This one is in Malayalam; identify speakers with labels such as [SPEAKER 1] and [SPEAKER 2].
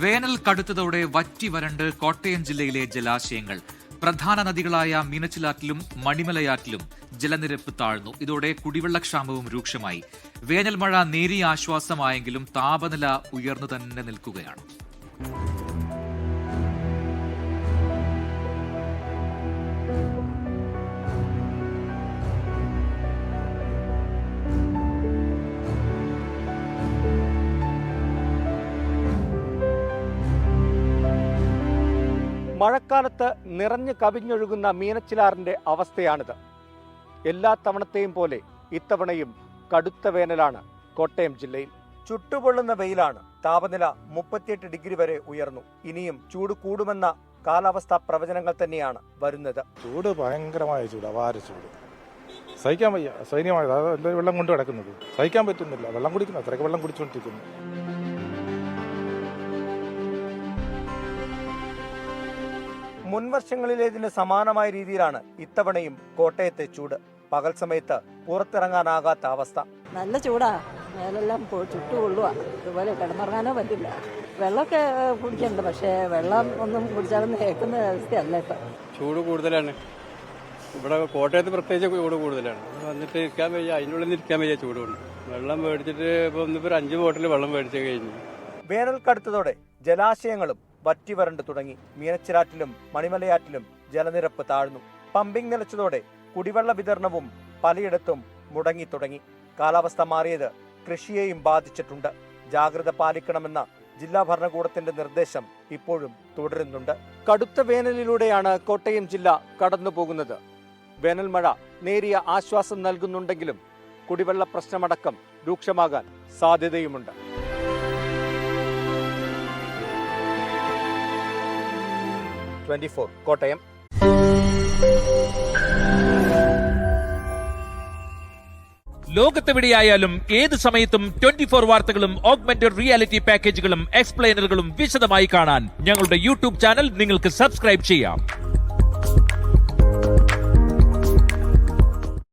[SPEAKER 1] വേനൽ കടുത്തതോടെ വറ്റി വരണ്ട് കോട്ടയം ജില്ലയിലെ ജലാശയങ്ങൾ. പ്രധാന നദികളായ മീനച്ചിലാറ്റിലും മണിമലയാറ്റിലും ജലനിരപ്പ് താഴ്ന്നു. ഇതോടെ കുടിവെള്ളക്ഷാമവും രൂക്ഷമായി. വേനൽ മഴ നേരിയ ആശ്വാസമായെങ്കിലും താപനില ഉയർന്നു തന്നെ നിൽക്കുകയാണ്.
[SPEAKER 2] മഴക്കാലത്ത് നിറഞ്ഞു കവിഞ്ഞൊഴുകുന്ന മീനച്ചിലാറിന്റെ അവസ്ഥയാണിത്. എല്ലാ തവണത്തെയും പോലെ ഇത്തവണയും കടുത്ത വേനലാണ് കോട്ടയം ജില്ലയിൽ. ചുട്ടുപൊള്ളുന്ന വെയിലാണ്. താപനില 38 ഡിഗ്രി വരെ ഉയർന്നു. ഇനിയും ചൂട് കൂടുമെന്ന കാലാവസ്ഥാ പ്രവചനങ്ങൾ തന്നെയാണ് വരുന്നത്.
[SPEAKER 3] ചൂട് ഭയങ്കരമായ ചൂട്, അപാര ചൂട്, സഹിക്കാൻ വയ്യ. സൈന്യമായത് അത് വെള്ളം കൊണ്ട് കിടക്കുന്നത് സഹിക്കാൻ പറ്റുന്നില്ല. വെള്ളം കുടിക്കുന്നു, അത്രയ്ക്ക് വെള്ളം കുടിച്ചുകൊണ്ടിരിക്കുന്നു.
[SPEAKER 2] മുൻവർഷങ്ങളിലേതിന് സമാനമായ രീതിയിലാണ് ഇത്തവണയും കോട്ടയത്തെ ചൂട്. പകൽ സമയത്ത് പുറത്തിറങ്ങാനാകാത്ത അവസ്ഥ.
[SPEAKER 4] നല്ല ചൂടാ, മേലെല്ലാം ചുട്ടുകൊള്ളുക. ഇതുപോലെ കിടന്നുറങ്ങാനോ പറ്റില്ല. വെള്ളമൊക്കെ കുടിക്കുന്നുണ്ട്, പക്ഷേ വെള്ളം ഒന്നും കുടിച്ചാലൊന്നും കേൾക്കുന്ന അവസ്ഥയല്ല. ഇപ്പം
[SPEAKER 5] ചൂട് കൂടുതലാണ് ഇവിടെ കോട്ടയത്ത്, പ്രത്യേകിച്ച് ചൂട് കൂടുതലാണ്. വന്നിട്ട് ഇരിക്കാൻ വയ്യ, അതിനുള്ളിൽ ഇരിക്കാൻ വയ്യ ചൂടുകൊണ്ട്. വെള്ളം മേടിച്ചിട്ട് ഇപ്പോൾ ഒന്നിപ്പോൾ 5 ബോട്ടിൽ വെള്ളം മേടിച്ച് കഴിഞ്ഞു.
[SPEAKER 2] വേനൽ കടുത്തതോടെ ജലാശയങ്ങളും വറ്റി വരണ്ട് തുടങ്ങി. മീനച്ചിലാറ്റിലും മണിമലയാറ്റിലും ജലനിരപ്പ് താഴ്ന്നു. പമ്പിംഗ് നിലച്ചതോടെ കുടിവെള്ള വിതരണവും പലയിടത്തും മുടങ്ങി തുടങ്ങി. കാലാവസ്ഥ മാറിയത് കൃഷിയെയും ബാധിച്ചിട്ടുണ്ട്. ജാഗ്രത പാലിക്കണമെന്ന ജില്ലാ ഭരണകൂടത്തിന്റെ നിർദ്ദേശം ഇപ്പോഴും തുടരുന്നുണ്ട്. കടുത്ത വേനലിലൂടെയാണ് കോട്ടയം ജില്ല കടന്നുപോകുന്നത്. വേനൽ മഴ നേരിയ ആശ്വാസം നൽകുന്നുണ്ടെങ്കിലും കുടിവെള്ള പ്രശ്നമടക്കം രൂക്ഷമാകാൻ സാധ്യതയുമുണ്ട്. 24 കോട്ടയം.
[SPEAKER 6] ലോകത്തെവിടെയായാലും ഏത് സമയത്തും 24 വാർത്തകളും ഓഗ്മെന്റഡ് റിയാലിറ്റി പാക്കേജുകളും എക്സ്പ്ലെയിനറുകളും വിശദമായി കാണാൻ ഞങ്ങളുടെ യൂട്യൂബ് ചാനൽ നിങ്ങൾക്ക് സബ്സ്ക്രൈബ് ചെയ്യാം.